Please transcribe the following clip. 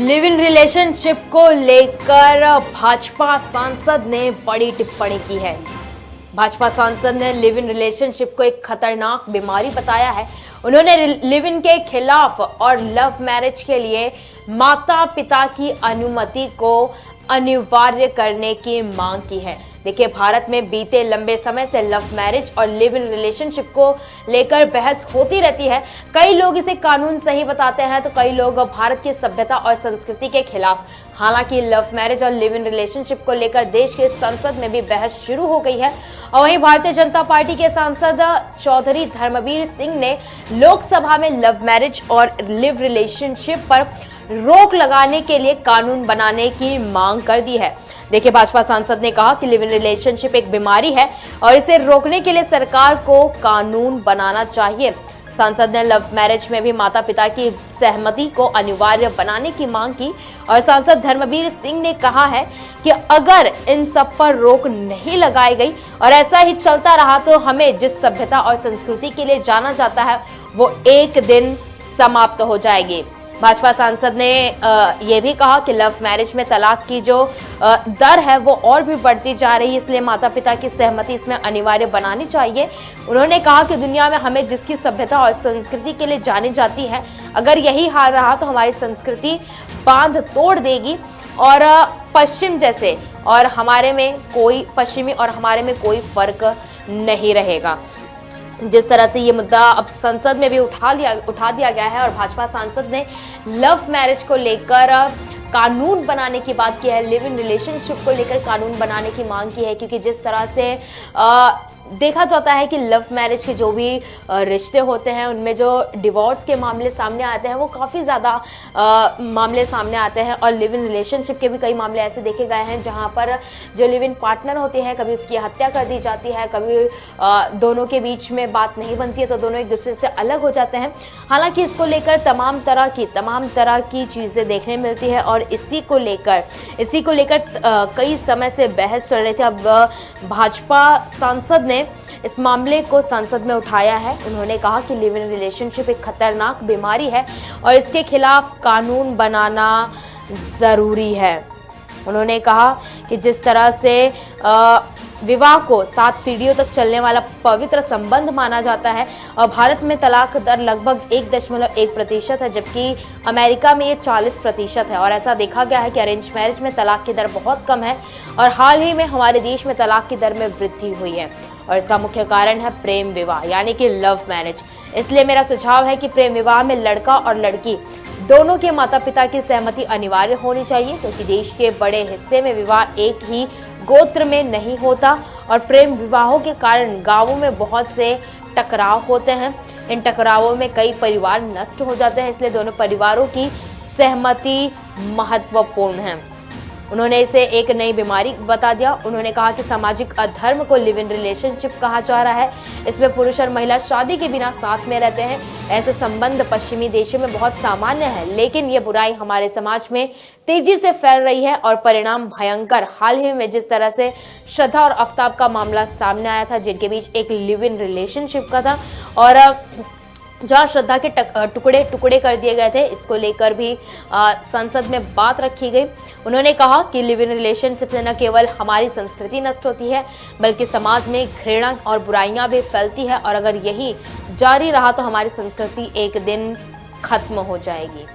Live in relationship को लेकर भाजपा सांसद ने बड़ी टिप्पणी की है। भाजपा सांसद ने लिव इन रिलेशनशिप को एक खतरनाक बीमारी बताया है। उन्होंने लिव इन के खिलाफ और लव मैरिज के लिए माता पिता की अनुमति को अनिवार्य करने की मांग की है। देखिए, भारत में बीते लंबे समय से लव मैरिज और लिव इन रिलेशनशिप को लेकर बहस होती रहती है। कई लोग इसे कानून सही बताते हैं तो कई लोग भारत की सभ्यता और संस्कृति के खिलाफ। हालांकि लव मैरिज और लिव इन रिलेशनशिप को लेकर देश के संसद में भी बहस शुरू हो गई है। और वहीं भारतीय जनता पार्टी के सांसद चौधरी धर्मवीर सिंह ने लोकसभा में लव मैरिज और लिव रिलेशनशिप पर रोक लगाने के लिए कानून बनाने की मांग कर दी है। देखिए, भाजपा सांसद ने कहा कि लिव इन रिलेशनशिप एक बीमारी है और इसे रोकने के लिए सरकार को कानून बनाना चाहिए। सांसद ने लव मैरिज में भी माता पिता की सहमति को अनिवार्य बनाने की मांग की और सांसद धर्मवीर सिंह ने कहा है कि अगर इन सब पर रोक नहीं लगाई गई और ऐसा ही चलता रहा तो हमें जिस सभ्यता और संस्कृति के लिए जाना जाता है वो एक दिन समाप्त हो जाएगी। भाजपा सांसद ने ये भी कहा कि लव मैरिज में तलाक की जो दर है वो और भी बढ़ती जा रही है, इसलिए माता पिता की सहमति इसमें अनिवार्य बनानी चाहिए। उन्होंने कहा कि दुनिया में हमें जिसकी सभ्यता और संस्कृति के लिए जानी जाती है, अगर यही हाल रहा तो हमारी संस्कृति बांध तोड़ देगी और पश्चिमी और हमारे में कोई फर्क नहीं रहेगा। जिस तरह से ये मुद्दा अब संसद में भी उठा दिया गया है और भाजपा सांसद ने लव मैरिज को लेकर कानून बनाने की बात की है, लिव इन रिलेशनशिप को लेकर कानून बनाने की मांग की है, क्योंकि जिस तरह से देखा जाता है कि लव मैरिज के जो भी रिश्ते होते हैं उनमें जो डिवोर्स के मामले सामने आते हैं वो काफ़ी ज़्यादा मामले सामने आते हैं। और लिव इन रिलेशनशिप के भी कई मामले ऐसे देखे गए हैं जहां पर जो लिव इन पार्टनर होते हैं कभी उसकी हत्या कर दी जाती है, कभी दोनों के बीच में बात नहीं बनती है तो दोनों एक दूसरे से अलग हो जाते हैं। हालांकि इसको लेकर तमाम तरह की चीज़ें देखने मिलती है और इसी को लेकर कई समय से बहस चल रही थी। अब भाजपा सांसद ने इस मामले को संसद में उठाया है। उन्होंने कहा कि लिव इन रिलेशनशिप एक खतरनाक बीमारी है और इसके खिलाफ कानून बनाना जरूरी है। उन्होंने कहा कि जिस तरह से विवाह को 7 पीढ़ियों तक चलने वाला पवित्र संबंध माना जाता है और भारत में तलाक दर लगभग 1.1% है, जबकि अमेरिका में ये 40% है। और ऐसा देखा गया है कि अरेंज मैरिज में तलाक की दर बहुत कम है और हाल ही में हमारे देश में तलाक की दर में वृद्धि हुई है और इसका मुख्य कारण है प्रेम विवाह यानी कि लव मैरिज। इसलिए मेरा सुझाव है कि प्रेम विवाह में लड़का और लड़की दोनों के माता पिता की सहमति अनिवार्य होनी चाहिए, क्योंकि देश के बड़े हिस्से में विवाह एक ही गोत्र में नहीं होता और प्रेम विवाहों के कारण गांवों में बहुत से टकराव होते हैं। इन टकरावों में कई परिवार नष्ट हो जाते हैं, इसलिए दोनों परिवारों की सहमति महत्वपूर्ण है। उन्होंने इसे एक नई बीमारी बता दिया। उन्होंने कहा कि सामाजिक अधर्म को लिव इन रिलेशनशिप कहा जा रहा है। इसमें पुरुष और महिला शादी के बिना साथ में रहते हैं। ऐसे संबंध पश्चिमी देशों में बहुत सामान्य है, लेकिन ये बुराई हमारे समाज में तेजी से फैल रही है और परिणाम भयंकर। हाल ही में जिस तरह से श्रद्धा और आफ्ताब का मामला सामने आया था, जिनके बीच एक लिव इन रिलेशनशिप का था और जहां श्रद्धा के टुकड़े कर दिए गए थे, इसको लेकर भी संसद में बात रखी गई। उन्होंने कहा कि लिव इन रिलेशनशिप से न केवल हमारी संस्कृति नष्ट होती है बल्कि समाज में घृणा और बुराइयां भी फैलती है और अगर यही जारी रहा तो हमारी संस्कृति एक दिन खत्म हो जाएगी।